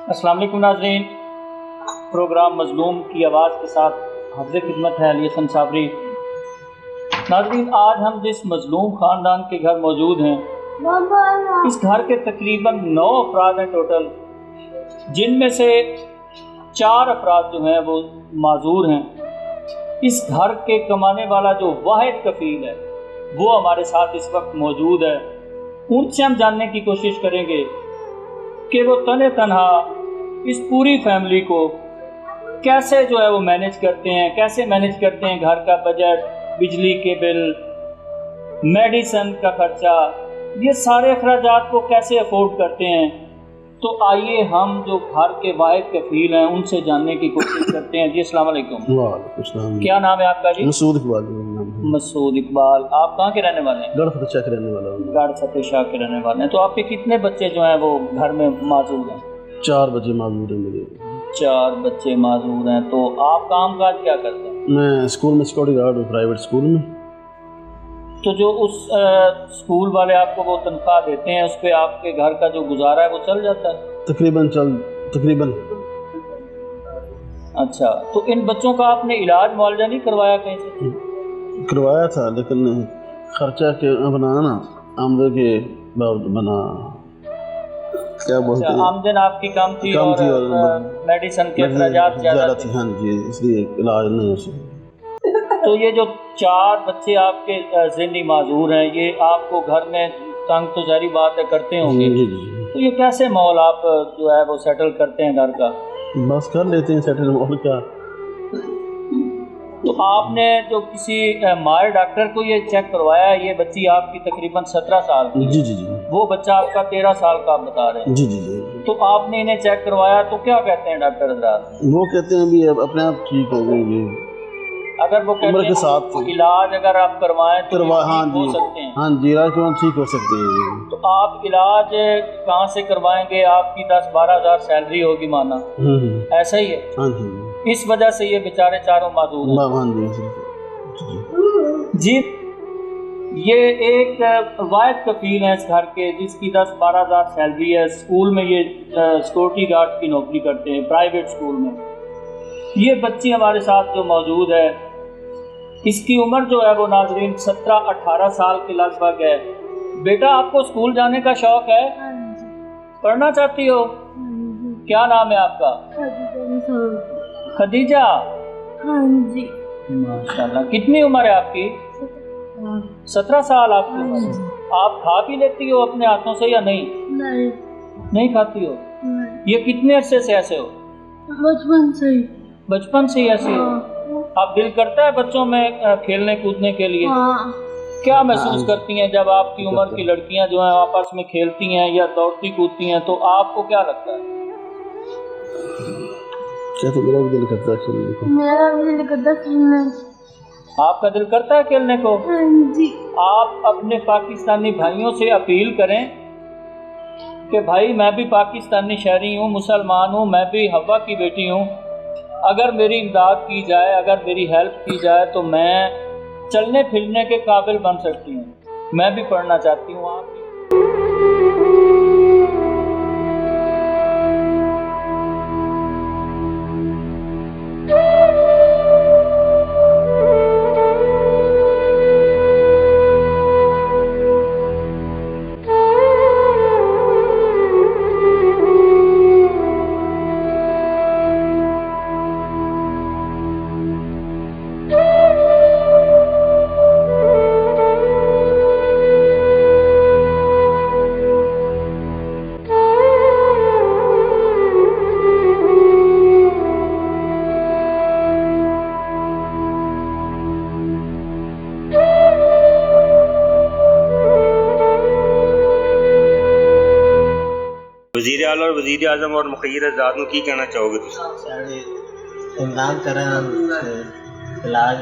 السلام علیکم ناظرین، پروگرام مظلوم کی آواز کے ساتھ حاضر خدمت ہے علی حسن صابری۔ ناظرین، آج ہم جس مظلوم خاندان کے گھر موجود ہیں، اس گھر کے تقریباً 9 افراد ہیں ٹوٹل، جن میں سے 4 افراد جو ہیں وہ معذور ہیں۔ اس گھر کے کمانے والا جو واحد کفیل ہے وہ ہمارے ساتھ اس وقت موجود ہے۔ ان سے ہم جاننے کی کوشش کریں گے کہ وہ تنہا اس پوری فیملی کو کیسے جو ہے وہ مینیج کرتے ہیں، کیسے مینیج کرتے ہیں گھر کا بجٹ، بجلی کے بل، میڈیسن کا خرچہ، یہ سارے اخراجات کو کیسے افورڈ کرتے ہیں۔ تو آئیے ہم جو گھر کے واحد کفیل ہیں ان سے جاننے کی کوشش کرتے ہیں۔ جی السلام علیکم۔ وعلیکم السلام۔ کیا نام ہے آپ کا؟ جی مسعود اقبال۔ مسعود اقبال۔ آپ کہاں کے رہنے والے ہیں؟ گڑھ فتح شاہ کے رہنے والا ہوں۔ گڑھ فتح شاہ کے رہنے والے ہیں۔ تو آپ کے کتنے بچے جو ہیں وہ گھر میں معذور ہیں؟ 4 بچے معذور ہیں میرے۔ 4 بچے معذور ہیں۔ تو آپ کام کاج کیا کرتے ہیں؟ میں اسکول میں سیکورٹی گارڈ ہوں، پرائیویٹ اسکول میں۔ تو جو اس اسکول والے آپ کو وہ تنخواہ دیتے ہیں اس پہ آپ کے گھر کا جو گزارا ہے وہ چل جاتا ہے؟ تقریباً۔ اچھا، تو ان بچوں کا آپ نے علاج معالجہ نہیں کروایا کہیں سے؟ کروایا تھا لیکن خرچہ کے بنانا نا، آمدن کے باوجود بنا کیا بولتے ہیں، آمدن آپ کی کم تھی اور میڈیسن کے اخراجات زیادہ تھے۔ ہاں جی، اس لیے علاج نہیں ہو سکتا۔ تو یہ جو 4 بچے آپ کے ذہنی معذور ہیں، یہ آپ کو گھر میں تنگ تو ظاہری بات ہے کرتے ہوں گے، تو یہ کیسے ماحول آپ جو ہے وہ سیٹل کرتے ہیں گھر کا؟ بس کر لیتے ہیں سیٹل ماحول کا۔ تو آپ نے جو کسی ماہر ڈاکٹر کو یہ چیک کروایا ہے، یہ بچی آپ کی تقریباً 17 سال کی ہے، جی، وہ بچہ آپ کا 13 سال کا آپ بتا رہے ہیں؟ جی۔ تو آپ نے انہیں چیک کروایا تو کیا کہتے ہیں ڈاکٹر حضرات؟ وہ کہتے ہیں بھی اپنے آپ ٹھیک ہو گئے گے، اگر وہ عمر کے ساتھ علاج اگر آپ کروائیں تو ہاں ٹھیک ہو سکتے ہیں؟ ہاں جی، علاج کرنا ٹھیک ہو سکتے ہیں۔ تو آپ علاج کہاں سے کروائیں گے؟ آپ کی 10-12 ہزار سیلری ہوگی مانا، ایسا ہی ہے؟ ہاں جی، اس وجہ سے یہ بیچارے چاروں معذور ہیں۔ ہاں جی۔ جی، یہ ایک واحد کفیل ہے اس گھر کے، جس کی 10-12 ہزار سیلری ہے۔ اسکول میں یہ سیکورٹی گارڈ کی نوکری کرتے ہیں، پرائیویٹ اسکول میں۔ یہ بچی ہمارے ساتھ جو موجود ہے، اس کی عمر جو ہے وہ ناظرین 17-18 سال کے لگ بھگ ہے۔ بیٹا، آپ کو اسکول جانے کا شوق ہے؟ پڑھنا چاہتی ہو؟ کیا نام ہے آپ کا؟ خدیجہ۔ ہاں جی۔ ماشاءاللہ۔ کتنی عمر ہے آپ کی؟ 17 سال آپ کی عمر۔ آپ کھا بھی لیتی ہو اپنے ہاتھوں سے یا نہیں؟ نہیں کھاتی ہو؟ یہ کتنے عرصے سے ایسے ہو؟ بچپن سے ہی ایسے ہو؟ آپ دل کرتا ہے بچوں میں کھیلنے کودنے کے لیے؟ کیا محسوس کرتی ہیں جب آپ کی عمر کی لڑکیاں جو ہیں آپس میں کھیلتی ہیں یا دوڑتی کودتی ہیں، تو آپ کو کیا لگتا ہے؟ کیا تو میرا بھی دل کرتا ہے کھیلنے کو۔ میرا بھی دل کرتا ہے کھیلنے کو۔ آپ کا دل کرتا ہے کھیلنے کو؟ ہاں جی۔ آپ اپنے پاکستانی بھائیوں سے اپیل کریں کہ بھائی، میں بھی پاکستانی شہری ہوں، مسلمان ہوں، میں بھی حوا کی بیٹی ہوں، اگر میری امداد کی جائے، اگر میری ہیلپ کی جائے تو میں چلنے پھرنے کے قابل بن سکتی ہوں، میں بھی پڑھنا چاہتی ہوں۔ آپ وزیر اعلیٰ اور وزیر اعظم اور مخیر آزاد کو کی کہنا چاہو گے؟ سارے امداد کریں، علاج